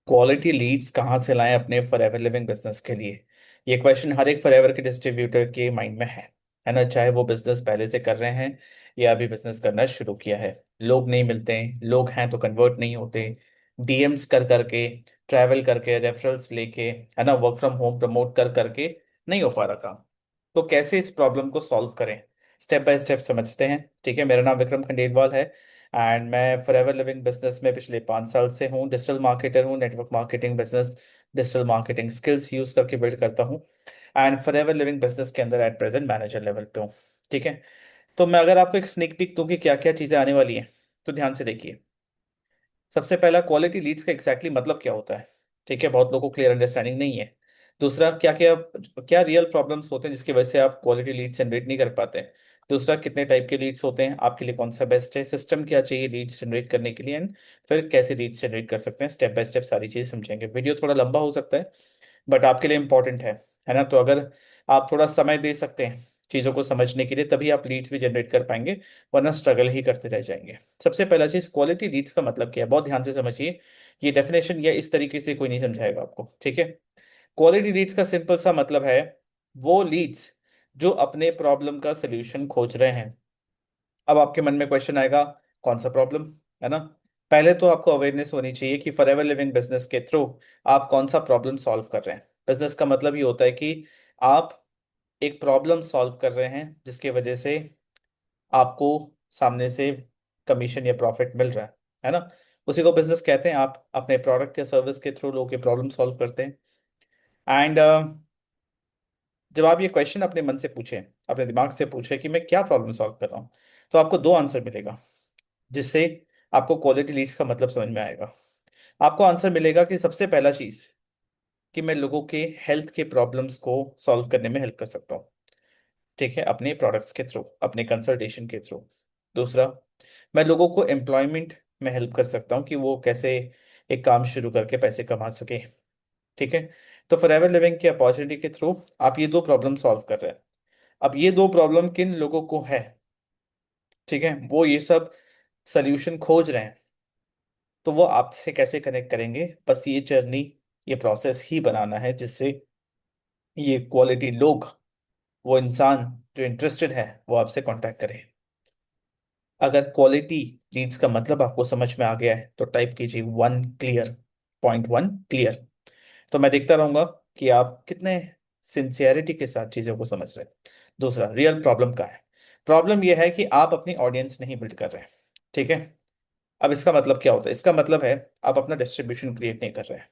Quality Leeds कहाँ से लाएं अपने फॉरएवर लिविंग बिजनेस के लिए। ये क्वेश्चन हर एक फॉरएवर के डिस्ट्रीब्यूटर के माइंड में है ना, चाहे वो बिजनेस पहले से कर रहे हैं या अभी बिजनेस करना शुरू किया है। लोग नहीं मिलते हैं, लोग हैं तो कन्वर्ट नहीं होते। डीएम्स कर करके, ट्रैवल करके, रेफरल्स लेके, है ना, वर्क फ्रॉम होम प्रमोट कर करके नहीं हो पा रहा काम। तो कैसे इस प्रॉब्लम को सॉल्व करें, स्टेप बाय स्टेप समझते हैं। ठीक है, मेरा नाम विक्रम खंडेलवाल है एंड मैं फॉरएवर लिविंग बिजनेस में पिछले 5 साल से हूँ। डिजिटल मार्केटर हूँ, network marketing business, digital marketing skills use करके बिल्ड करता हूँ। एंड फॉरएवर लिविंग बिजनेस के अंदर एट प्रेजेंट मैनेजर लेवल पे हूँ। ठीक है, तो मैं अगर आपको एक स्निक पीक दूं कि क्या क्या चीज़ें आने वाली हैं, तो ध्यान से देखिए। सबसे पहला, क्वालिटी लीड्स का एग्जैक्टली मतलब क्या होता है। ठीक है, बहुत लोगों को क्लियर अंडरस्टैंडिंग नहीं है। दूसरा, क्या क्या क्या रियल प्रॉब्लम्स होते हैं जिसकी वजह से आप क्वालिटी लीड जनरेट नहीं कर पाते हैं। दूसरा, कितने टाइप के लीड्स होते हैं, आपके लिए कौन सा बेस्ट है, सिस्टम क्या चाहिए लीड्स जनरेट करने के लिए, एंड फिर कैसे लीड्स जनरेट कर सकते हैं। स्टेप बाय स्टेप सारी चीज़ समझेंगे। वीडियो थोड़ा लंबा हो सकता है बट आपके लिए इंपॉर्टेंट है ना। तो अगर आप थोड़ा समय दे सकते हैं चीज़ों को समझने के लिए, तभी आप लीड्स भी जनरेट कर पाएंगे, वरना स्ट्रगल ही करते रह जाएंगे। सबसे पहला चीज़, क्वालिटी लीड्स का मतलब क्या है, बहुत ध्यान से समझिए। ये डेफिनेशन या इस तरीके से कोई नहीं समझाएगा आपको। ठीक है, क्वालिटी लीड्स का सिंपल सा मतलब है वो लीड्स जो अपने प्रॉब्लम का सोल्यूशन खोज रहे हैं। अब आपके मन में क्वेश्चन आएगा, कौन सा प्रॉब्लम, है ना। पहले तो आपको अवेयरनेस होनी चाहिए कि फॉरएवर लिविंग बिजनेस के थ्रू आप कौन सा प्रॉब्लम सॉल्व कर रहे हैं। बिजनेस का मतलब ये होता है कि आप एक प्रॉब्लम सॉल्व कर रहे हैं जिसकी वजह से आपको सामने से कमीशन या प्रॉफिट मिल रहा है ना। उसी को बिजनेस कहते हैं। आप अपने प्रोडक्ट या सर्विस के थ्रू लोगों के प्रॉब्लम सॉल्व करते हैं। एंड जब आप ये क्वेश्चन अपने मन से पूछें, अपने दिमाग से पूछें कि मैं क्या प्रॉब्लम सॉल्व कर रहा हूँ, तो आपको दो आंसर मिलेगा जिससे आपको क्वालिटी लीड्स का मतलब समझ में आएगा। आपको आंसर मिलेगा कि सबसे पहला चीज कि मैं लोगों के हेल्थ के प्रॉब्लम्स को सॉल्व करने में हेल्प कर सकता हूँ। ठीक है, अपने प्रोडक्ट्स के थ्रू, अपने कंसल्टेशन के थ्रू। दूसरा, मैं लोगों को एम्प्लॉयमेंट में हेल्प कर सकता हूँ कि वो कैसे एक काम शुरू करके पैसे कमा सके। ठीक है, तो फॉरएवर लिविंग की अपॉर्चुनिटी के थ्रू आप ये दो प्रॉब्लम सॉल्व कर रहे हैं। अब ये दो प्रॉब्लम किन लोगों को है, ठीक है, वो ये सब सोल्यूशन खोज रहे हैं, तो वो आपसे कैसे कनेक्ट करेंगे। बस ये जर्नी, ये प्रोसेस ही बनाना है जिससे ये क्वालिटी लोग, वो इंसान जो इंटरेस्टेड है, वो आपसे कांटेक्ट करे। अगर क्वालिटी लीड्स का मतलब आपको समझ में आ गया है तो टाइप कीजिए one clear, point one clear. तो मैं देखता रहूंगा कि आप कितने सिंसियरिटी के साथ चीज़ों को समझ रहे हैं। दूसरा, रियल प्रॉब्लम का है। प्रॉब्लम यह है कि आप अपनी ऑडियंस नहीं बिल्ड कर रहे हैं। ठीक है, अब इसका मतलब क्या होता है, इसका मतलब है आप अपना डिस्ट्रीब्यूशन क्रिएट नहीं कर रहे हैं।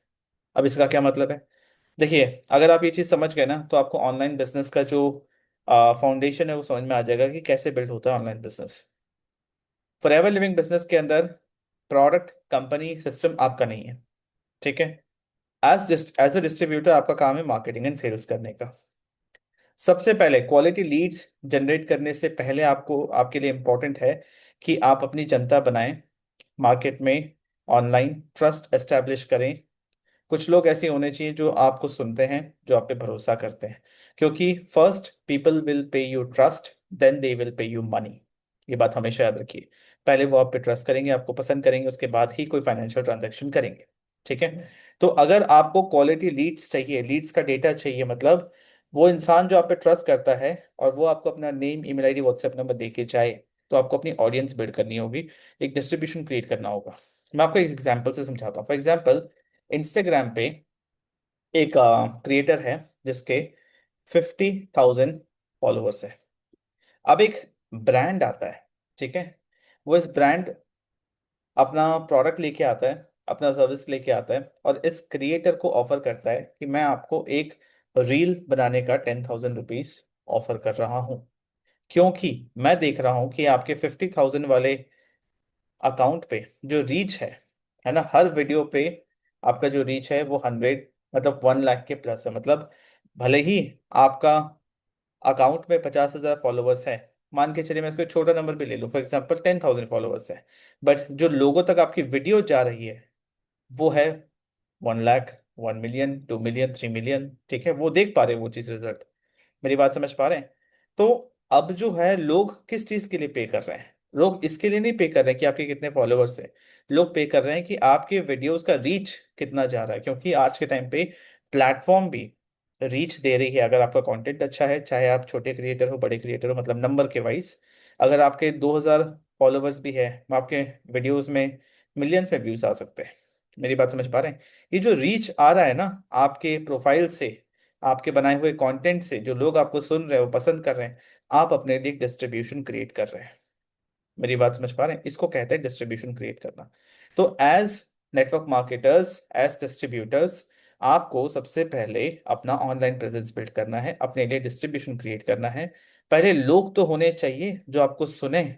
अब इसका क्या मतलब है, देखिए, अगर आप ये चीज़ समझ गए ना तो आपको ऑनलाइन बिजनेस का जो फाउंडेशन है वो समझ में आ जाएगा कि कैसे बिल्ड होता है online business. Forever living business के अंदर प्रोडक्ट, कंपनी, सिस्टम आपका नहीं है। ठीक है, एज अ डिस्ट्रीब्यूटर आपका काम है मार्केटिंग एंड सेल्स करने का। सबसे पहले क्वालिटी लीड्स जनरेट करने से पहले आपको, आपके लिए इंपॉर्टेंट है कि आप अपनी जनता बनाएं, मार्केट में ऑनलाइन ट्रस्ट एस्टेब्लिश करें। कुछ लोग ऐसे होने चाहिए जो आपको सुनते हैं, जो आप पे भरोसा करते हैं, क्योंकि first people will pay you trust, then they will pay you money. ये बात हमेशा याद रखिए। पहले वो आप पे ट्रस्ट करेंगे, आपको पसंद करेंगे, उसके बाद ही कोई फाइनेंशियल ट्रांजैक्शन करेंगे। ठीक है, तो अगर आपको क्वालिटी लीड्स चाहिए, लीड्स का डेटा चाहिए, मतलब वो इंसान जो आप पे ट्रस्ट करता है और वो आपको अपना name, email ID, WhatsApp number दे के जाए, तो आपको अपनी ऑडियंस बिल्ड करनी होगी, एक डिस्ट्रीब्यूशन क्रिएट करना होगा। मैं आपको एक एग्जांपल से समझाता हूँ। फॉर एग्जांपल, इंस्टाग्राम पे एक क्रिएटर है जिसके 50,000 फॉलोअर्स है। अब एक ब्रांड आता है, ठीक है, वो इस ब्रांड अपना प्रोडक्ट लेके आता है, अपना सर्विस लेके आता है और इस क्रिएटर को ऑफर करता है कि मैं आपको एक रील बनाने का 10,000 रुपीज ऑफर कर रहा हूँ, क्योंकि मैं देख रहा हूँ कि आपके 50,000 वाले अकाउंट पे जो रीच है ना, हर वीडियो पे आपका जो रीच है वो 100, मतलब 1 लाख के प्लस है। मतलब भले ही आपका अकाउंट में 50,000 फॉलोअर्स है, मान के चलिए मैं इसको एक छोटा नंबर भी ले लूँ, फॉर एग्जांपल 10,000 फॉलोअर्स है, बट जो लोगों तक आपकी वीडियो जा रही है वो है 1 लाख, 1 मिलियन, 2 मिलियन, 3 मिलियन। ठीक है, वो देख पा रहे हैं वो चीज़, रिजल्ट। मेरी बात समझ पा रहे हैं। तो अब जो है लोग किस चीज़ के लिए पे कर रहे हैं, लोग इसके लिए नहीं पे कर रहे हैं कि आपके कितने फॉलोअर्स हैं, लोग पे कर रहे हैं कि आपके वीडियोस का रीच कितना जा रहा है, क्योंकि आज के टाइम पे प्लेटफॉर्म भी रीच दे रही है। अगर आपका कंटेंट अच्छा है, चाहे आप छोटे क्रिएटर हो बड़े क्रिएटर हो, मतलब नंबर के वाइज, अगर आपके 2000 फॉलोअर्स भी है, आपके वीडियोस में मिलियन पे व्यूज आ सकते हैं। मेरी बात समझ पा रहे हैं? ये जो रीच आ रहा है ना आपके प्रोफाइल से, आपके बनाए हुए कंटेंट से, जो लोग आपको सुन रहे हो पसंद कर रहे हैं, आप अपने लिए डिस्ट्रीब्यूशन क्रिएट कर रहे हैं। मेरी बात समझ पा रहे हैं? इसको कहते हैं डिस्ट्रीब्यूशन क्रिएट करना। तो as network marketers, as distributors, आपको सबसे पहले अपना ऑनलाइन प्रेजेंस बिल्ड करना है, अपने लिए डिस्ट्रीब्यूशन क्रिएट करना है। पहले लोग तो होने चाहिए जो आपको सुने,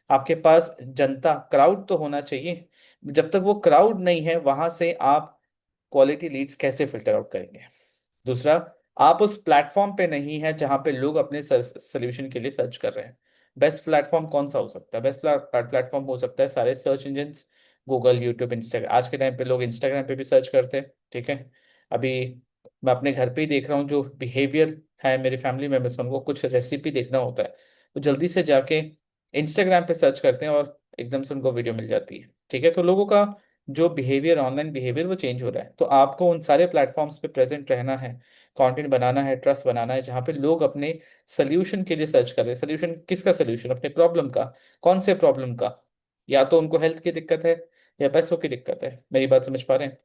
आपके पास जनता क्राउड तो होना चाहिए। जब तक वो क्राउड नहीं है, वहां से आप क्वालिटी लीड्स कैसे फिल्टर आउट करेंगे? दूसरा, आप उस प्लेटफॉर्म पे नहीं है जहां पे लोग अपने सोल्यूशन के लिए सर्च कर रहे हैं। बेस्ट प्लेटफॉर्म कौन सा हो सकता है? बेस्ट प्लेटफॉर्म हो सकता है सारे search engine, Google, YouTube, Instagram. आज के टाइम पे लोग इंस्टाग्राम पे भी सर्च करते हैं, ठीक है। अभी मैं अपने घर पे ही देख रहा हूँ, जो बिहेवियर है मेरे फैमिली मेम्बर्स का, उनको कुछ रेसिपी देखना होता है तो जल्दी से जाके इंस्टाग्राम पे सर्च करते हैं और एकदम से उनको वीडियो मिल जाती है, ठीक है। तो लोगों का जो बिहेवियर, ऑनलाइन बिहेवियर, वो चेंज हो रहा है। तो आपको उन सारे प्लेटफॉर्म्स पे प्रेजेंट रहना है, कंटेंट बनाना है, ट्रस्ट बनाना है, जहाँ पे लोग अपने सोल्यूशन के लिए सर्च कर रहे हैं। सोल्यूशन किसका? सोल्यूशन अपने प्रॉब्लम का। कौन से प्रॉब्लम का? या तो उनको हेल्थ की दिक्कत है, या पैसों की दिक्कत है। मेरी बात समझ पा रहे हैं?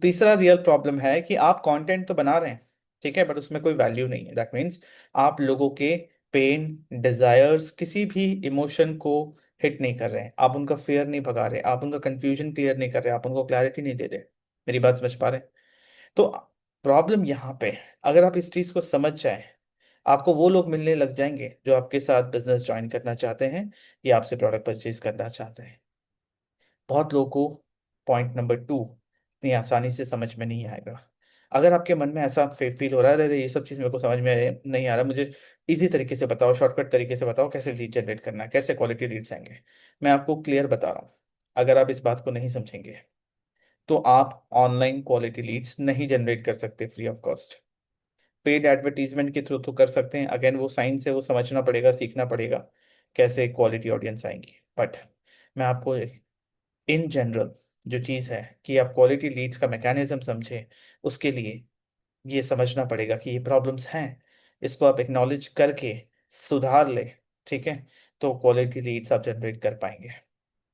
तीसरा रियल प्रॉब्लम है कि आप कंटेंट तो बना रहे हैं, ठीक है, बट उसमें कोई वैल्यू नहीं है। दैट मीन्स आप लोगों के पेन, डिजायर्स, किसी भी इमोशन को हिट नहीं कर रहे हैं, आप उनका फेयर नहीं भगा रहे, आप उनका कंफ्यूजन क्लियर नहीं कर रहे, आप उनको क्लैरिटी नहीं दे रहे। मेरी बात समझ पा रहे हैं? तो प्रॉब्लम यहाँ पे है। अगर आप इस चीज को समझ जाए, आपको वो लोग मिलने लग जाएंगे जो आपके साथ बिजनेस ज्वाइन करना चाहते हैं या आपसे प्रोडक्ट परचेज करना चाहते हैं। बहुत लोगों को पॉइंट नंबर 2 इतनी आसानी से समझ में नहीं आएगा। अगर आपके मन में ऐसा फील हो रहा है, अरे ये सब चीज़ मेरे को समझ में नहीं आ रहा, मुझे इजी तरीके से बताओ, शॉर्टकट तरीके से बताओ, कैसे लीड जनरेट करना है, कैसे क्वालिटी लीड्स आएंगे। मैं आपको क्लियर बता रहा हूँ, अगर आप इस बात को नहीं समझेंगे तो आप ऑनलाइन क्वालिटी लीड्स नहीं जनरेट कर सकते free of cost. Paid advertisement के थ्रू तो कर सकते हैं, अगेन वो साइंस है, वो समझना पड़ेगा, सीखना पड़ेगा कैसे क्वालिटी ऑडियंस आएंगी। बट मैं आपको इन जनरल जो चीज़ है कि आप क्वालिटी लीड्स का मैकेनिज्म समझें, उसके लिए ये समझना पड़ेगा कि ये प्रॉब्लम्स हैं, इसको आप एक्नॉलेज करके सुधार ले, ठीक है, तो क्वालिटी लीड्स आप जनरेट कर पाएंगे।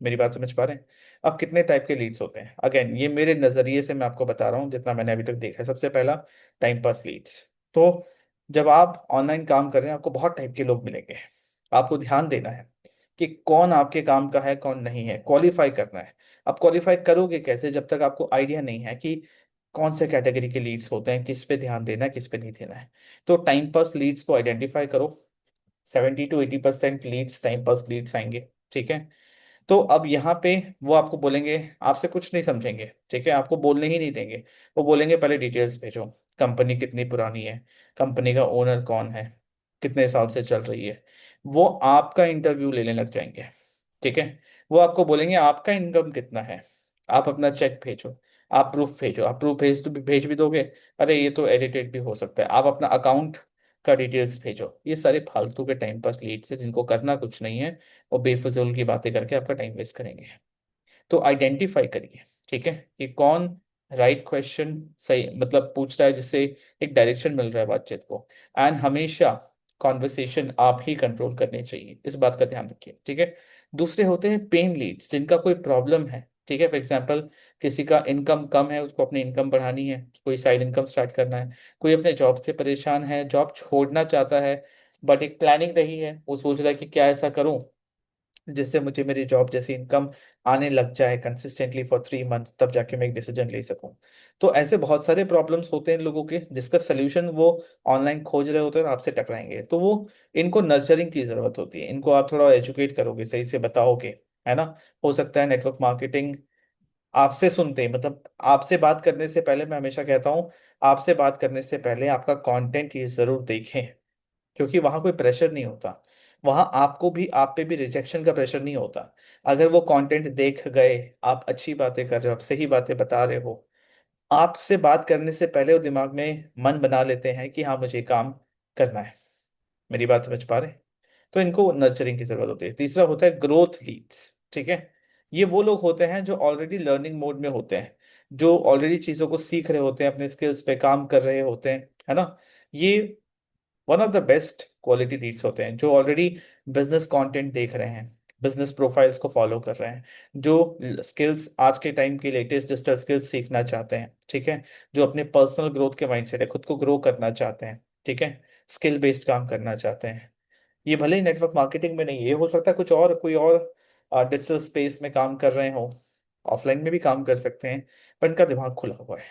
मेरी बात समझ पा रहे हैं? अब कितने टाइप के लीड्स होते हैं, अगेन ये मेरे नज़रिए से मैं आपको बता रहा हूँ जितना मैंने अभी तक देखा है। सबसे पहला, टाइम पास लीड्स। तो जब आप ऑनलाइन काम कर रहे हैं, आपको बहुत टाइप के लोग मिलेंगे। आपको ध्यान देना है कि कौन आपके काम का है, कौन नहीं है, क्वालिफाई करना है। आप क्वालिफाई करोगे कैसे जब तक आपको आइडिया नहीं है कि कौन से कैटेगरी के लीड्स होते हैं, किस पे ध्यान देना है, किस पे नहीं देना है। तो टाइम पास लीड्स को आइडेंटिफाई करो। 70 to 80% leads time pass leads आएंगे, ठीक है। तो अब यहाँ पे वो आपको बोलेंगे, आपसे कुछ नहीं समझेंगे, ठीक है, आपको बोलने ही नहीं देंगे। वो बोलेंगे पहले डिटेल्स भेजो, कंपनी कितनी पुरानी है, कंपनी का ओनर कौन है, कितने साल से चल रही है। वो आपका इंटरव्यू लेने लग जाएंगे, ठीक है। वो आपको बोलेंगे आपका इनकम कितना है, आप अपना चेक भेजो, आप प्रूफ भेजो। आप प्रूफ भेज भी दोगे, अरे ये तो एडिटेड भी हो सकता है, आप अपना अकाउंट का डिटेल्स भेजो। ये सारे फालतू के टाइम पास लीड्स है जिनको करना कुछ नहीं है, और बेफजूल की बातें करके आपका टाइम वेस्ट करेंगे। तो आइडेंटिफाई करिए, ठीक है, कि कौन राइट क्वेश्चन सही मतलब पूछ रहा है, जिससे एक डायरेक्शन मिल रहा है बातचीत को। एंड हमेशा कॉन्वर्सेशन आप ही कंट्रोल करनी चाहिए, इस बात का ध्यान रखिए, ठीक है। दूसरे होते हैं पेन लीड्स, जिनका कोई प्रॉब्लम है, ठीक है। फॉर एग्जाम्पल, किसी का इनकम कम है, उसको अपनी इनकम बढ़ानी है, कोई साइड इनकम स्टार्ट करना है। कोई अपने जॉब से परेशान है, जॉब छोड़ना चाहता है, बट एक प्लानिंग नहीं है, वो सोच रहा है कि क्या ऐसा करूं जिससे मुझे मेरी जॉब जैसी इनकम आने लग जाए कंसिस्टेंटली फॉर 3 मंथ्स, तब जाके मैं एक डिसीजन ले सकूं। तो ऐसे बहुत सारे प्रॉब्लम्स होते हैं लोगों के, जिसका सोल्यूशन वो ऑनलाइन खोज रहे होते हैं और आपसे टकराएंगे। तो वो इनको नर्चरिंग की जरूरत होती है, इनको आप थोड़ा एजुकेट करोगे, सही से बताओगे, है ना। हो सकता है नेटवर्क मार्केटिंग आपसे सुनते ही, मतलब आपसे बात करने से पहले, मैं हमेशा कहता हूँ, आपसे बात करने से पहले आपका कंटेंट ये जरूर देखें, क्योंकि वहां कोई प्रेशर नहीं होता। वहां आपको भी, आप पे भी रिजेक्शन का प्रेशर नहीं होता। अगर वो कंटेंट देख गए, आप अच्छी बातें कर रहे हो, आप सही बातें बता रहे हो, आपसे बात करने से पहले वो दिमाग में मन बना लेते हैं कि हाँ मुझे ये काम करना है। मेरी बात समझ पा रहे हैं? तो इनको नर्चरिंग की जरूरत होती है। तीसरा होता है ग्रोथ लीड्स। ठीक है, ये वो लोग होते हैं जो ऑलरेडी लर्निंग मोड में होते हैं, जो ऑलरेडी चीज़ों को सीख रहे होते हैं, अपने स्किल्स पे काम कर रहे होते हैं, है ना। ये one of the best quality Leeds होते हैं, जो ऑलरेडी बिजनेस कंटेंट देख रहे हैं, बिजनेस प्रोफाइल्स को फॉलो कर रहे हैं, जो स्किल्स, आज के टाइम की लेटेस्ट डिजिटल स्किल्स सीखना चाहते हैं। ठीक है, जो अपने पर्सनल ग्रोथ के माइंडसेट है, खुद को ग्रो करना चाहते हैं। ठीक है, स्किल बेस्ड काम करना चाहते हैं। ये भले ही नेटवर्क मार्केटिंग में नहीं है, ये हो सकता है कुछ और, कोई और डिजिटल स्पेस में काम कर रहे हो, ऑफलाइन में भी काम कर सकते हैं, पर इनका दिमाग खुला हुआ है।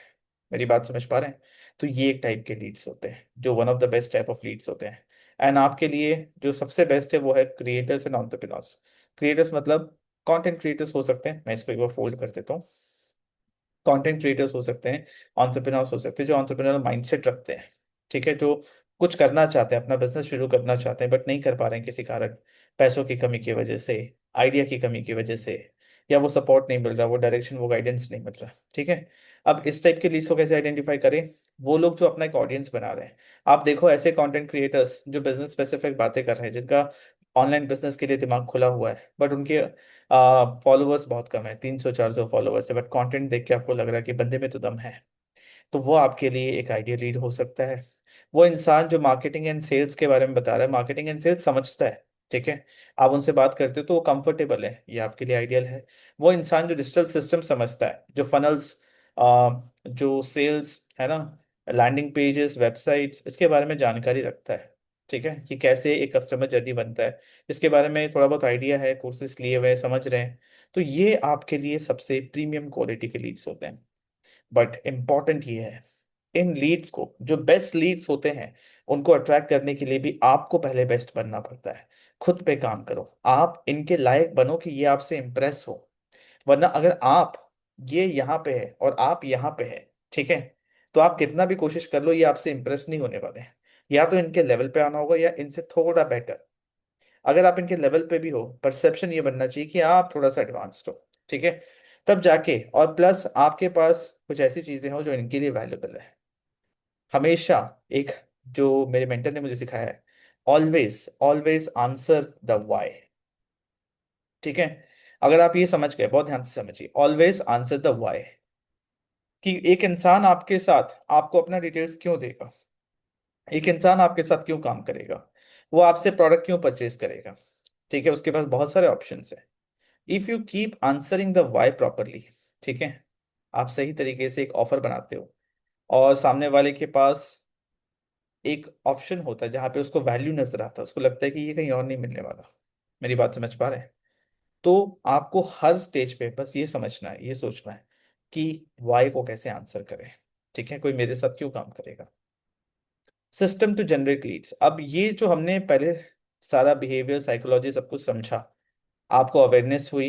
मेरी बात समझ पा रहे हैं? तो ये एक टाइप के लीड्स होते हैं, जो one of the best type of leads होते हैं। एंड आपके लिए जो सबसे बेस्ट है वो है क्रिएटर्स एंड एंटरप्रेन्योर्स। क्रिएटर्स मतलब कंटेंट क्रिएटर्स हो सकते हैं, मैं इसको एक बार फोल्ड कर देता हूँ। कंटेंट क्रिएटर्स हो सकते हैं, एंटरप्रेन्योर्स हो सकते हैं, जो एंटरप्रेन्योरल माइंडसेट रखते हैं। ठीक है, जो कुछ करना चाहते हैं, अपना बिजनेस शुरू करना चाहते हैं, बट नहीं कर पा रहे हैं किसी कारण, पैसों की कमी की वजह से, आइडिया की कमी की वजह से, या वो सपोर्ट नहीं मिल रहा, वो डायरेक्शन, वो गाइडेंस नहीं मिल रहा। ठीक है, अब इस टाइप के लीड्स को कैसे आइडेंटिफाई करें? वो लोग जो अपना एक ऑडियंस बना रहे हैं। आप देखो ऐसे कंटेंट क्रिएटर्स जो बिजनेस स्पेसिफिक बातें कर रहे हैं, जिनका ऑनलाइन बिजनेस के लिए दिमाग खुला हुआ है, बट उनके फॉलोअर्स बहुत कम है, 300 400 फॉलोअर्स है, बट कंटेंट देख के आपको लग रहा है कि बंदे में तो दम है। तो वो आपके लिए एक आइडिया लीड हो सकता है। वो इंसान जो मार्केटिंग एंड सेल्स के बारे में बता रहा है, मार्केटिंग एंड सेल्स समझता है। ठीक है, आप उनसे बात करते हो तो वो कंफर्टेबल है, ये आपके लिए आइडियल है। वो इंसान जो डिजिटल सिस्टम समझता है, जो फनल्स, जो सेल्स है ना, लैंडिंग पेजेस, वेबसाइट्स, इसके बारे में जानकारी रखता है। ठीक है, कि कैसे एक कस्टमर जर्नी बनता है, इसके बारे में थोड़ा बहुत आइडिया है, कोर्सेज लिए हुए हैं, समझ रहे हैं। तो ये आपके लिए सबसे प्रीमियम क्वालिटी के लीड्स होते हैं। बट इम्पॉर्टेंट ये है, इन लीड्स को, जो बेस्ट लीड्स होते हैं, उनको अट्रैक्ट करने के लिए भी आपको पहले बेस्ट बनना पड़ता है। खुद पे काम करो, आप इनके लायक बनो कि ये आपसे इम्प्रेस हो। वरना अगर आप, ये यहाँ पे है और आप यहाँ पे है, ठीक है, तो आप कितना भी कोशिश कर लो, ये आपसे इम्प्रेस नहीं होने वाले हैं। या तो इनके लेवल पे आना होगा, या इनसे थोड़ा बेटर। अगर आप इनके लेवल पे भी हो, परसेप्शन ये बनना चाहिए कि आप थोड़ा सा एडवांस्ड हो। ठीक है, तब जाके, और प्लस आपके पास कुछ ऐसी चीजें हो जो इनके लिए वैल्यूबल है। हमेशा एक, जो मेरे मेंटर ने मुझे सिखाया है, always always answer the why. ठीक है, अगर आप ये समझ गए, बहुत ध्यान से समझिए, ऑलवेज आंसर द व्हाई। कि एक इंसान आपके साथ आपको अपना डिटेल्स क्यों देगा, एक इंसान आपके साथ क्यों काम करेगा, वो आपसे प्रोडक्ट क्यों परचेज करेगा। ठीक है, उसके पास बहुत सारे ऑप्शंस हैं। If you keep answering the why properly, ठीक है, आप सही तरीके से एक ऑफर बनाते हो, और सामने वाले के पास एक ऑप्शन होता है जहां पे उसको वैल्यू नजर आता है, उसको लगता है कि ये कहीं और नहीं मिलने वाला। मेरी बात समझ पा रहे हैं? तो आपको हर स्टेज पे बस ये समझना है, ये सोचना है कि वाई को कैसे आंसर करें। ठीक है, कोई मेरे साथ क्यों काम करेगा। सिस्टम टू जनरेट लीड्स, अब ये जो हमने पहले सारा बिहेवियर, साइकोलॉजी, सब कुछ समझा, आपको अवेयरनेस हुई,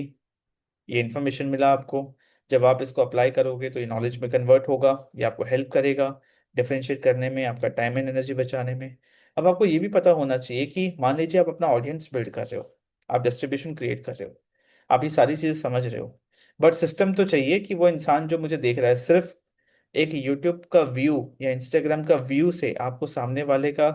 ये इन्फॉर्मेशन मिला आपको। जब आप इसको अप्लाई करोगे तो ये नॉलेज में कन्वर्ट होगा, ये आपको हेल्प करेगा डिफरेंशिएट करने में, आपका टाइम एंड एनर्जी बचाने में। अब आपको ये भी पता होना चाहिए कि मान लीजिए आप अपना ऑडियंस बिल्ड कर रहे हो, आप डिस्ट्रीब्यूशन क्रिएट कर रहे हो, आप ये सारी चीज़ें समझ रहे हो, बट सिस्टम तो चाहिए कि वो इंसान जो मुझे देख रहा है, सिर्फ एक यूट्यूब का व्यू या इंस्टाग्राम का व्यू से आपको सामने वाले का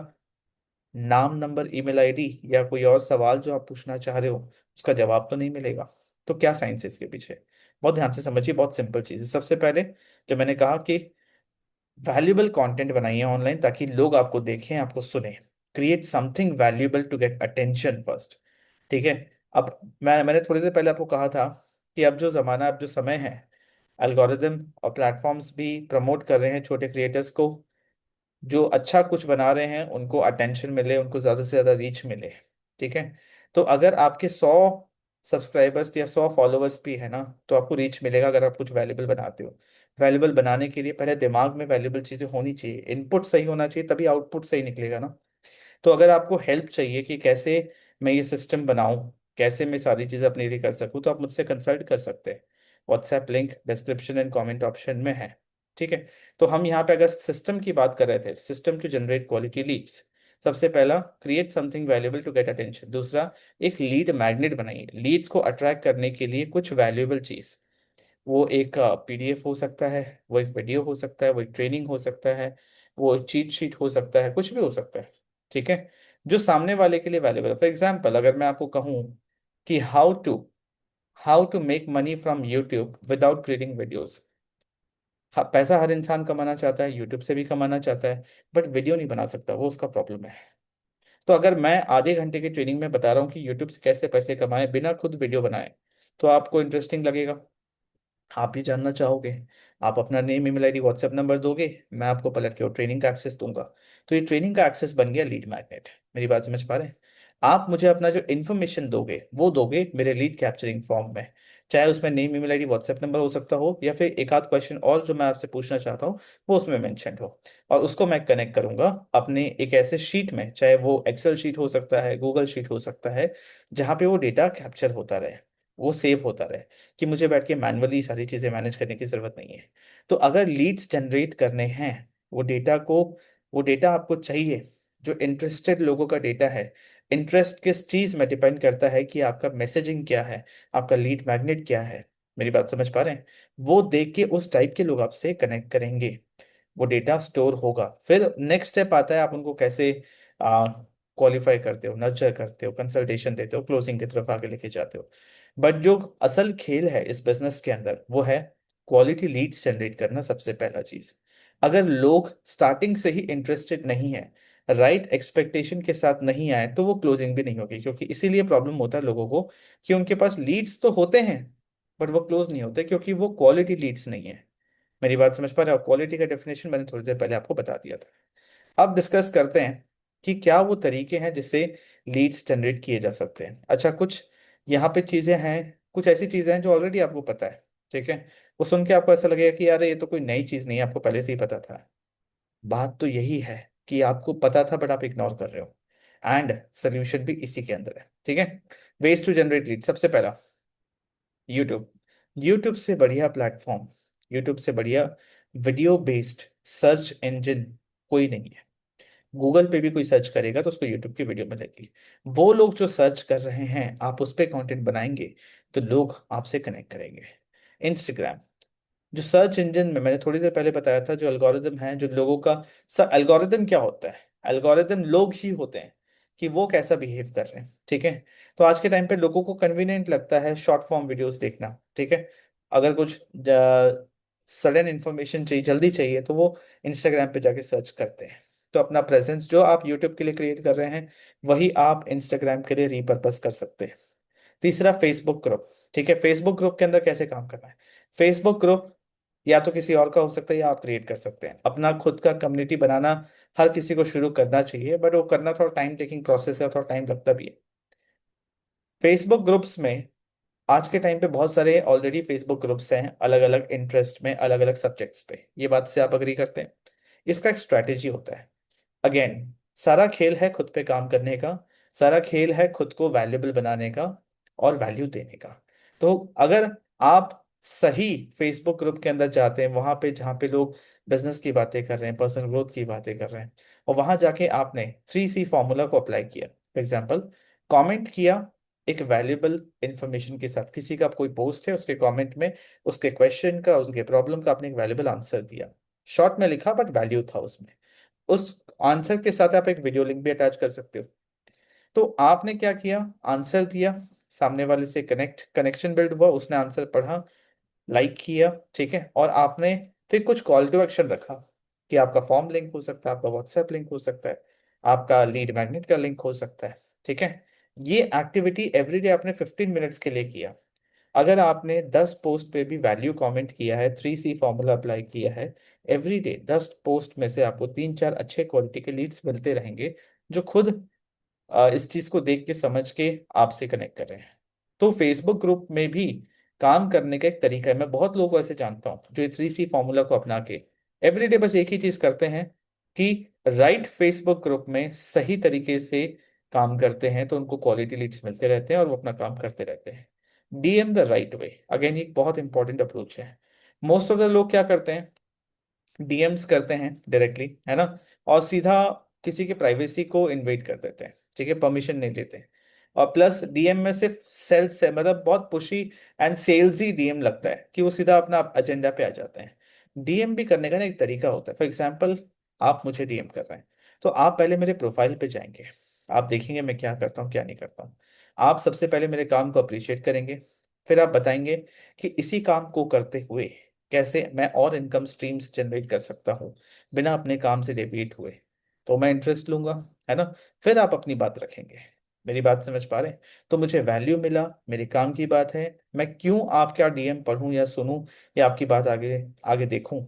नाम, नंबर, ईमेल आईडी, या कोई और सवाल जो आप पूछना चाह रहे हो, उसका जवाब तो नहीं मिलेगा। तो क्या साइंस है इसके पीछे? बहुत ध्यान से समझिए, बहुत सिंपल चीज़ है। सबसे पहले जो मैंने कहा कि वैल्यूएबल कंटेंट बनाइए ऑनलाइन, ताकि लोग आपको देखें, आपको सुने। Create something valuable to get attention first. ठीक है, अब मैंने थोड़ी देर पहले आपको कहा था कि अब जो ज़माना, अब जो समय है, एल्गोरिदम और प्लेटफॉर्म्स भी प्रमोट कर रहे हैं छोटे क्रिएटर्स को, जो अच्छा कुछ बना रहे हैं उनको अटेंशन मिले, उनको ज़्यादा से ज़्यादा रीच मिले। ठीक है, तो अगर आपके 100 सब्सक्राइबर्स या 100 फॉलोअर्स भी है ना, तो आपको रीच मिलेगा अगर आप कुछ वैल्यूबल बनाते हो। वैल्यूबल बनाने के लिए पहले दिमाग में वैल्यूबल चीज़ें होनी चाहिए, इनपुट सही होना चाहिए, तभी आउटपुट सही निकलेगा ना। तो अगर आपको हेल्प चाहिए कि कैसे मैं ये सिस्टम बनाऊं, कैसे मैं सारी चीज़ें अपने लिए कर सकूं, तो आप मुझसे कंसल्ट कर सकते हैं। WhatsApp link description and comment option में है। ठीक है, तो हम यहाँ पे अगर सिस्टम की बात कर रहे थे, system to generate quality leads. सबसे पहला, create something valuable to get attention. दूसरा, एक लीड मैग्नेट बनाइए, लीड्स को अट्रैक्ट करने के लिए कुछ वैल्यूएबल चीज़। वो एक पीडीएफ हो सकता है, वो एक वीडियो हो सकता है, वो एक ट्रेनिंग हो सकता है, वो चीट शीट हो सकता है, कुछ भी हो सकता है। ठीक है, जो सामने वाले के लिए वैल्यूबल है। फॉर एग्जाम्पल अगर मैं आपको कहूँ कि how to make money from YouTube without creating videos. पैसा हर इंसान कमाना चाहता है, यूट्यूब से भी कमाना चाहता है, बट वीडियो नहीं बना सकता, वो उसका प्रॉब्लम है। तो अगर मैं आधे घंटे की ट्रेनिंग में बता रहा हूँ कि यूट्यूब से कैसे पैसे कमाएं बिना खुद वीडियो बनाए, तो आपको इंटरेस्टिंग लगेगा, आप भी जानना चाहोगे। आप अपना name, email ID, WhatsApp number दोगे, मैं आपको पलट के वो ट्रेनिंग का एक्सेस दूंगा। तो ये ट्रेनिंग का एक्सेस बन गया लीड मैग्नेट। मेरी बात समझ पा रहे हैं? आप मुझे अपना जो इन्फॉर्मेशन दोगे वो दोगे मेरे लीड कैप्चरिंग फॉर्म में, चाहे उसमें name, email ID, WhatsApp number हो सकता हो, या फिर एक आध क्वेश्चन और जो मैं आपसे पूछना चाहता हूँ वो उसमें मेंशन हो। और उसको मैं कनेक्ट करूंगा अपने एक ऐसे शीट में, चाहे वो एक्सेल शीट हो सकता है, गूगल शीट हो सकता है, जहाँ पे वो डेटा कैप्चर होता रहे, वो सेव होता रहे, कि मुझे बैठ के मैनुअली सारी चीजें मैनेज करने की जरूरत नहीं है। तो अगर लीड्स जनरेट करने हैं, वो डेटा को, वो डेटा आपको चाहिए, जो इंटरेस्टेड लोगों का डेटा है। इंटरेस्ट किस चीज में डिपेंड करता है कि आपका मैसेजिंग क्या है, आपका लीड मैग्नेट क्या है। मेरी बात समझ पा रहे हैं? वो देख के उस टाइप के लोग आपसे कनेक्ट करेंगे, वो डेटा स्टोर होगा। फिर नेक्स्ट स्टेप आता है, आप उनको कैसे क्वालिफाई करते हो, नर्चर करते हो, कंसल्टेशन देते हो, क्लोजिंग की तरफ आगे लेके जाते हो। बट जो असल खेल है इस बिजनेस के अंदर वो है क्वालिटी लीड्स जनरेट करना, सबसे पहला चीज। अगर लोग स्टार्टिंग से ही इंटरेस्टेड नहीं है, राइट एक्सपेक्टेशन के साथ नहीं आए, तो वो क्लोजिंग भी नहीं होगी। क्योंकि इसीलिए प्रॉब्लम होता है लोगों को कि उनके पास लीड्स तो होते हैं बट वो क्लोज नहीं होते, क्योंकि वो क्वालिटी लीड्स नहीं है। मेरी बात समझ पा रहे हो? क्वालिटी का डेफिनेशन मैंने थोड़ी देर पहले आपको बता दिया था। अब डिस्कस करते हैं कि क्या वो तरीके हैं जिससे लीड्स जनरेट किए जा सकते हैं। अच्छा, कुछ यहाँ पे चीजें हैं, कुछ ऐसी चीजें हैं जो ऑलरेडी आपको पता है, ठीक है। वो सुन के आपको ऐसा लगेगा कि यार ये तो कोई नई चीज नहीं है, आपको पहले से ही पता था। बात तो यही है कि आपको पता था बट आप इग्नोर कर रहे हो, एंड सोल्यूशन भी इसी के अंदर है, ठीक है। वेज टू जनरेट लीड, सबसे पहला यूट्यूब। यूट्यूब से बढ़िया प्लेटफॉर्म, यूट्यूब से बढ़िया वीडियो बेस्ड सर्च इंजन कोई नहीं है। गूगल पे भी कोई सर्च करेगा तो उसको यूट्यूब की वीडियो मिलेगी। वो लोग जो सर्च कर रहे हैं, आप उस पर कंटेंट बनाएंगे तो लोग आपसे कनेक्ट करेंगे। इंस्टाग्राम, जो सर्च इंजन में मैंने थोड़ी देर पहले बताया था, जो एल्गोरिदम है, जो लोगों का एल्गोरिदम क्या होता है, एल्गोरिदम लोग ही होते हैं कि वो कैसा बिहेव कर रहे हैं, ठीक है। तो आज के टाइम पे लोगों को कन्वीनियंट लगता है शॉर्ट फॉर्म वीडियोस देखना, ठीक है। अगर कुछ सडन इंफॉर्मेशन चाहिए, जल्दी चाहिए, तो वो इंस्टाग्राम पे जाके सर्च करते हैं। तो अपना प्रेजेंस जो आप यूट्यूब के लिए क्रिएट कर रहे हैं, वही आप इंस्टाग्राम के लिए रीपर्पस कर सकते हैं। तीसरा, फेसबुक ग्रुप। ठीक है, फेसबुक ग्रुप के अंदर कैसे काम करना है। फेसबुक ग्रुप या तो किसी और का हो सकता है, या आप क्रिएट कर सकते हैं अपना खुद का कम्युनिटी बनाना। हर किसी को शुरू करना चाहिए, बट वो करना थोड़ा टाइम टेकिंग प्रोसेस है, थोड़ा टाइम लगता भी है। फेसबुक ग्रुप्स में आज के टाइम पे बहुत सारे ऑलरेडी फेसबुक ग्रुप्स हैं, अलग अलग इंटरेस्ट में, अलग अलग सब्जेक्ट्स पे। ये बात से आप अग्री करते हैं? इसका एक स्ट्रैटेजी होता है। अगेन, सारा खेल है खुद पे काम करने का, सारा खेल है खुद को वैल्यूएबल बनाने का और वैल्यू देने का। तो अगर आप सही फेसबुक ग्रुप के अंदर जाते हैं, वहां पे जहाँ पे लोग बिजनेस की बातें कर रहे हैं, पर्सनल ग्रोथ की बातें कर रहे हैं, और वहां जाके आपने 3C फॉर्मूला को अप्लाई किया, फॉर एग्जाम्पल कॉमेंट किया एक वैल्यूएबल इंफॉर्मेशन के साथ, किसी का कोई पोस्ट है उसके कमेंट में, उसके क्वेश्चन का, उनके प्रॉब्लम का आपने एक वैल्यूएबल आंसर दिया, शॉर्ट में लिखा बट वैल्यू था उसमें। उस आंसर के साथ आप एक वीडियो लिंक भी अटैच कर सकते हो। तो आपने क्या किया, आंसर दिया, सामने वाले से कनेक्शन बिल्ड हुआ, उसने आंसर पढ़ा, लाइक किया, ठीक है। और आपने फिर कुछ कॉल टू एक्शन रखा कि आपका फॉर्म लिंक हो सकता है, आपका व्हाट्सएप लिंक हो सकता है, आपका लीड मैग्नेट का लिंक हो सकता है, ठीक है। ये एक्टिविटी एवरीडे आपने 15 मिनट्स के लिए किया। अगर आपने 10 पोस्ट पे भी वैल्यू कमेंट किया है, 3C फॉर्मूला अप्लाई किया है, एवरी डे 10 पोस्ट में से आपको 3-4 अच्छे क्वालिटी के लीड्स मिलते रहेंगे, जो खुद इस चीज को देख के समझ के आपसे कनेक्ट कर रहे हैं। तो फेसबुक ग्रुप में भी काम करने का एक तरीका है। मैं बहुत लोगों को ऐसे जानता हूँ जो 3C फॉर्मूला को अपना के एवरीडे बस एक ही चीज करते हैं कि राइट फेसबुक ग्रुप में सही तरीके से काम करते हैं, तो उनको क्वालिटी लीड्स मिलते रहते हैं और वो अपना काम करते रहते हैं। DM the right way, again ये एक बहुत इंपॉर्टेंट अप्रोच है। मोस्ट ऑफ द लोग क्या करते हैं, डीएम्स करते हैं डायरेक्टली, है ना, और सीधा किसी के प्राइवेसी को इन्वेट कर देते हैं, ठीक है, परमिशन नहीं लेते हैं। और प्लस डीएम में सिर्फ सेल्स है, मतलब बहुत पुशी एंड सेल्सी डीएम लगता है कि वो सीधा अपना एजेंडा पे आ जाते हैं। डीएम भी करने का ना एक तरीका होता है। फॉर एग्जाम्पल, आप मुझे डीएम कर रहे हैं, तो आप पहले मेरे प्रोफाइल पे जाएंगे, आप देखेंगे मैं क्या करता हूँ क्या नहीं करता हूँ। आप सबसे पहले मेरे काम को अप्रिशिएट करेंगे, फिर आप बताएंगे कि इसी काम को करते हुए कैसे मैं और इनकम स्ट्रीम्स जनरेट कर सकता हूँ बिना अपने काम से डेविएट हुए। तो मैं इंटरेस्ट लूंगा, है ना। फिर आप अपनी बात रखेंगे। मेरी बात समझ पा रहे हैं? तो मुझे वैल्यू मिला, मेरे काम की बात है, मैं क्यों आपका डीएम पढूं या सुनूं या आपकी बात आगे आगे देखूं,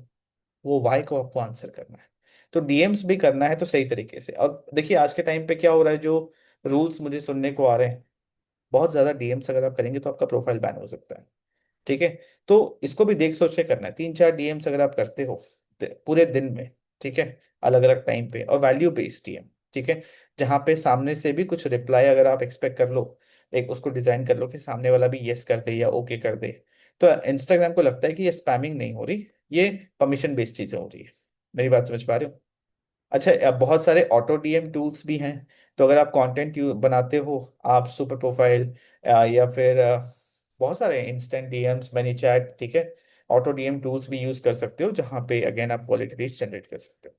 वो वाई को आपको आंसर करना है। तो डीएम्स भी करना है तो सही तरीके से। और देखिए आज के टाइम पे क्या हो रहा है, जो रूल्स मुझे सुनने को आ रहे हैं, बहुत ज्यादा डीएम्स अगर आप करेंगे तो आपका प्रोफाइल बैन हो सकता है। ठीक है। तो इसको भी देख सोच के करना है। 3-4 डीएम्स अगर आप करते हो पूरे दिन में, ठीक है, अलग अलग टाइम पे, और वैल्यू बेस्ड डीएम, ठीक है, जहां पे सामने से भी कुछ रिप्लाई अगर आप एक्सपेक्ट कर लो, एक उसको डिजाइन कर लो कि सामने वाला भी यस कर दे या ओके कर दे, तो इंस्टाग्राम को लगता है कि ये स्पैमिंग नहीं हो रही, ये परमिशन बेस्ड चीजें हो रही है। मेरी बात समझ पा रहे हो? अच्छा, अब बहुत सारे ऑटो डीएम टूल्स भी हैं। तो अगर आप कंटेंट बनाते हो, आप सुपर प्रोफाइल या फिर बहुत सारे इंस्टेंट डीएम्स, मैनी चैट, ठीक है, ऑटो डीएम टूल्स भी यूज कर सकते हो, जहां पे अगेन आप क्वालिटी रीच जनरेट कर सकते हो।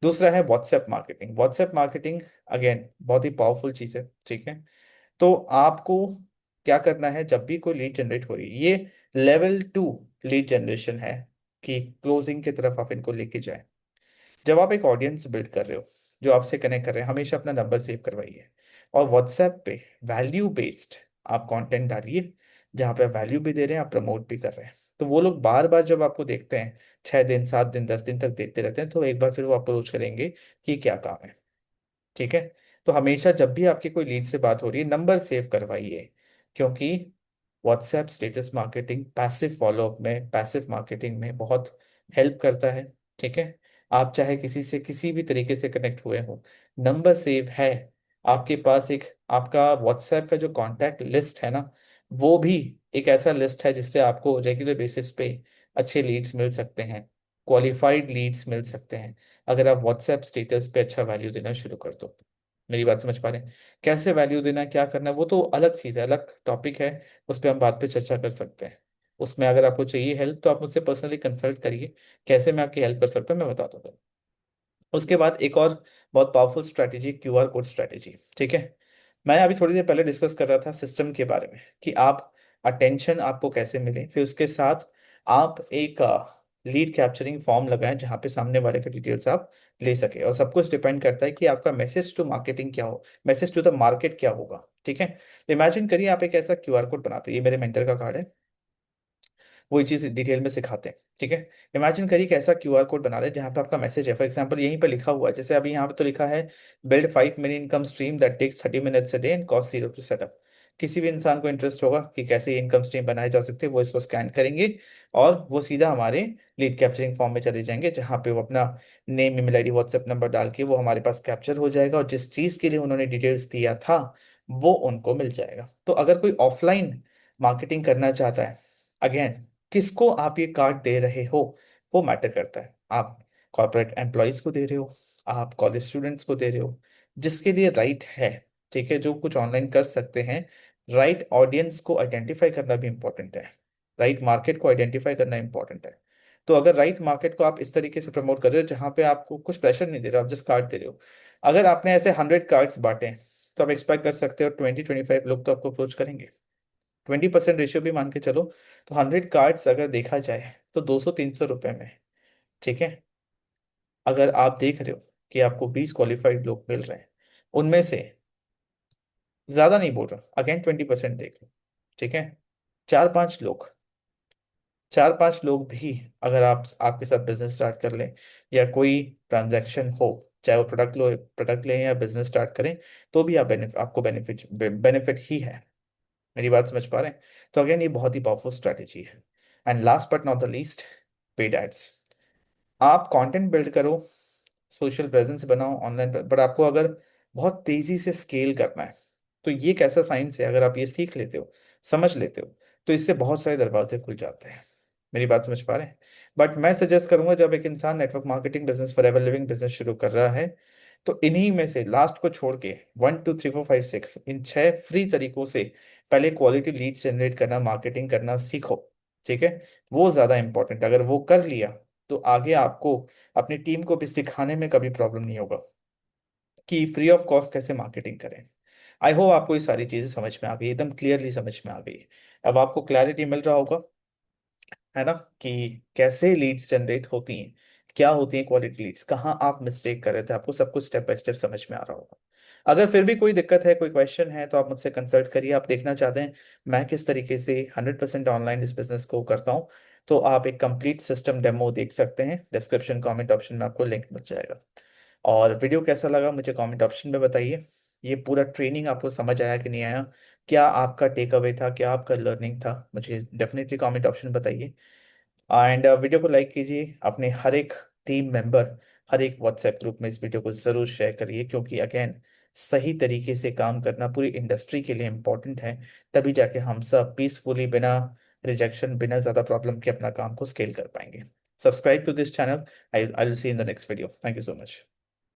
दूसरा है WhatsApp marketing. WhatsApp marketing again बहुत ही पावरफुल चीज है, ठीक है। तो आपको क्या करना है, जब भी कोई लीड जनरेट हो रही है, ये लेवल 2 लीड जनरेशन है कि क्लोजिंग की तरफ आप इनको लेके जाए। जब आप एक ऑडियंस बिल्ड कर रहे हो जो आपसे कनेक्ट कर रहे हैं, हमेशा अपना नंबर सेव करवाइए। और व्हाट्सएप पे वैल्यू बेस्ड आप कंटेंट डालिए, जहाँ पे आप वैल्यू भी दे रहे हैं, आप प्रमोट भी कर रहे हैं। तो वो लोग बार बार जब आपको देखते हैं, 6 दिन 7 दिन 10 दिन तक देखते रहते हैं, तो एक बार फिर वो अप्रोच करेंगे कि क्या काम है। ठीक है। तो हमेशा जब भी आपकी कोई लीड से बात हो रही है, नंबर सेव करवाइए, क्योंकि WhatsApp status marketing passive follow up में, पैसिव मार्केटिंग में बहुत हेल्प करता है। ठीक है। आप चाहे किसी से किसी भी तरीके से कनेक्ट हुए हो, नंबर सेव है आपके पास, एक आपका व्हाट्सएप का जो कॉन्टैक्ट लिस्ट है ना, वो भी एक ऐसा लिस्ट है जिससे आपको रेगुलर बेसिस पे अच्छे लीड्स मिल सकते हैं, क्वालिफाइड लीड्स मिल सकते हैं, अगर आप व्हाट्सएप स्टेटस पे अच्छा वैल्यू देना शुरू कर दो। मेरी बात समझ पा रहे हैं? कैसे वैल्यू देना, क्या करना है, वो तो अलग चीज़ है, अलग टॉपिक है, उस पर हम बात पे चर्चा कर सकते हैं। उसमें अगर आपको चाहिए हेल्प तो आप मुझसे पर्सनली कंसल्ट करिए, कैसे मैं आपकी हेल्प कर सकता हूँ मैं बता दूंगा। उसके बाद एक और बहुत powerful strategy, QR code strategy, ठीक है। मैं अभी थोड़ी देर पहले डिस्कस कर रहा था सिस्टम के बारे में कि आप अटेंशन आपको कैसे मिले, फिर उसके साथ आप एक लीड कैप्चरिंग फॉर्म लगाएं जहां पे सामने वाले के डिटेल्स आप ले सके। और सब कुछ डिपेंड करता है कि आपका मैसेज टू मार्केटिंग क्या हो, मैसेज टू द मार्केट क्या होगा। ठीक है। इमेजिन करिए आप एक ऐसा क्यूआर कोड बनाते हैं, ये मेरे मेंटर का कार्ड है, वही चीज डिटेल में सिखाते हैं। ठीक है। इमेजिन करिए कि ऐसा क्यूआर कोड बना रहे जहाँ पे आपका मैसेज है, फॉर एग्जांपल यहीं पे लिखा हुआ है, जैसे अभी यहाँ पे तो लिखा है, build 5 mini income stream that takes 30 minutes a day and cost 0 to setup. किसी भी इंसान को इंटरेस्ट होगा कि कैसे ये इनकम स्ट्रीम बनाए जा सकते हैं, वो इसको स्कैन करेंगे और वो सीधा हमारे लीड कैप्चरिंग फॉर्म में चले जाएंगे, जहाँ पे वो अपना name, email ID, WhatsApp number डाल के वो हमारे पास कैप्चर हो जाएगा, और जिस चीज के लिए उन्होंने डिटेल्स दिया था वो उनको मिल जाएगा। तो अगर कोई ऑफलाइन मार्केटिंग करना चाहता है, अगेन किसको आप ये कार्ड दे रहे हो वो मैटर करता है। आप कॉर्पोरेट एम्प्लॉयज को दे रहे हो, आप कॉलेज स्टूडेंट्स को दे रहे हो, जिसके लिए राइट है, ठीक है, जो कुछ ऑनलाइन कर सकते हैं। राइट ऑडियंस को आइडेंटिफाई करना भी इंपॉर्टेंट है, राइट मार्केट को आइडेंटिफाई करना इंपॉर्टेंट है। तो अगर राइट मार्केट को आप इस तरीके से प्रमोट कर रहे हो जहां पे आपको कुछ प्रेशर नहीं दे रहे हो, आप जस्ट कार्ड दे रहे हो, अगर आपने ऐसे 100 कार्ड्स बांटे हैं, तो आप एक्सपेक्ट कर सकते हो 20-25 लोग तो आपको अप्रोच करेंगे। 20% रेशियो भी मान के चलो, तो 100 कार्ड्स अगर देखा जाए तो 200-300 रुपए में, ठीक है, अगर आप देख रहे हो कि आपको 20 क्वालिफाइड लोग मिल रहे हैं, उनमें से ज्यादा नहीं बोल रहा, अगेन 20% देख लो, ठीक है, 4-5 लोग, 4-5 लोग भी अगर आप आपके साथ बिजनेस स्टार्ट कर लें या कोई ट्रांजैक्शन हो, चाहे वो प्रोडक्ट लें या बिजनेस स्टार्ट करें, तो भी आपको बेनिफिट बेनिफिट ही है। मेरी बात समझ पा रहे हैं? तो अगेन ये बहुत ही पावरफुल स्ट्रैटेजी है। And last but not the least, paid ads. आप कंटेंट बिल्ड करो, सोशल प्रेजेंस बनाओ ऑनलाइन, बट आपको अगर बहुत तेजी से स्केल करना है, तो ये एक ऐसा साइंस है, अगर आप ये सीख लेते हो, समझ लेते हो, तो इससे बहुत सारे दरवाजे खुल जाते हैं। मेरी बात समझ पा रहे हैं? बट मैं सजेस्ट करूंगा, जब एक इंसान network marketing business, for ever living business शुरू कर रहा है, तो इन्हीं में से लास्ट को छोड़ के 1 2 3 4 5 6 इन 6 फ्री तरीकों से पहले क्वालिटी लीड जनरेट करना, मार्केटिंग करना सीखो। ठीक है। वो ज्यादा इंपॉर्टेंट, अगर वो कर लिया तो आगे आपको अपनी टीम को भी सिखाने में कभी प्रॉब्लम नहीं होगा। कि फ्री ऑफ कॉस्ट कैसे मार्केटिंग करें। आई होप आपको ये सारी चीज़ें समझ में आ गई, एकदम क्लियरली समझ में आ गई। अब आपको क्लैरिटी मिल रहा होगा, है ना, कि कैसे लीड्स जनरेट होती हैं, क्या होती हैं क्वालिटी लीड्स, कहाँ आप मिस्टेक कर रहे थे, आपको सब कुछ स्टेप बाय स्टेप समझ में आ रहा होगा। अगर फिर भी कोई दिक्कत है, कोई क्वेश्चन है, तो आप मुझसे कंसल्ट करिए। आप देखना चाहते हैं मैं किस तरीके से 100% ऑनलाइन इस बिजनेस को करता हूँ, तो आप एक कंप्लीट सिस्टम डेमो देख सकते हैं। डिस्क्रिप्शन कमेंट ऑप्शन में आपको लिंक मिल जाएगा। और वीडियो कैसा लगा मुझे कमेंट ऑप्शन में बताइए। ये पूरा ट्रेनिंग आपको समझ आया कि नहीं आया, क्या आपका टेक अवे था, क्या आपका लर्निंग था, मुझे डेफिनेटली कमेंट ऑप्शन में बताइए। एंड वीडियो को लाइक कीजिए, अपने हर एक टीम मेंबर, हर एक व्हाट्सएप ग्रुप में इस वीडियो को ज़रूर शेयर करिए, क्योंकि अगेन सही तरीके से काम करना पूरी इंडस्ट्री के लिए इम्पोर्टेंट है। तभी जाके हम सब पीसफुली, बिना रिजेक्शन, बिना ज़्यादा प्रॉब्लम के अपना काम को स्केल कर पाएंगे। Subscribe to this channel. I will see in the next video. Thank you so much.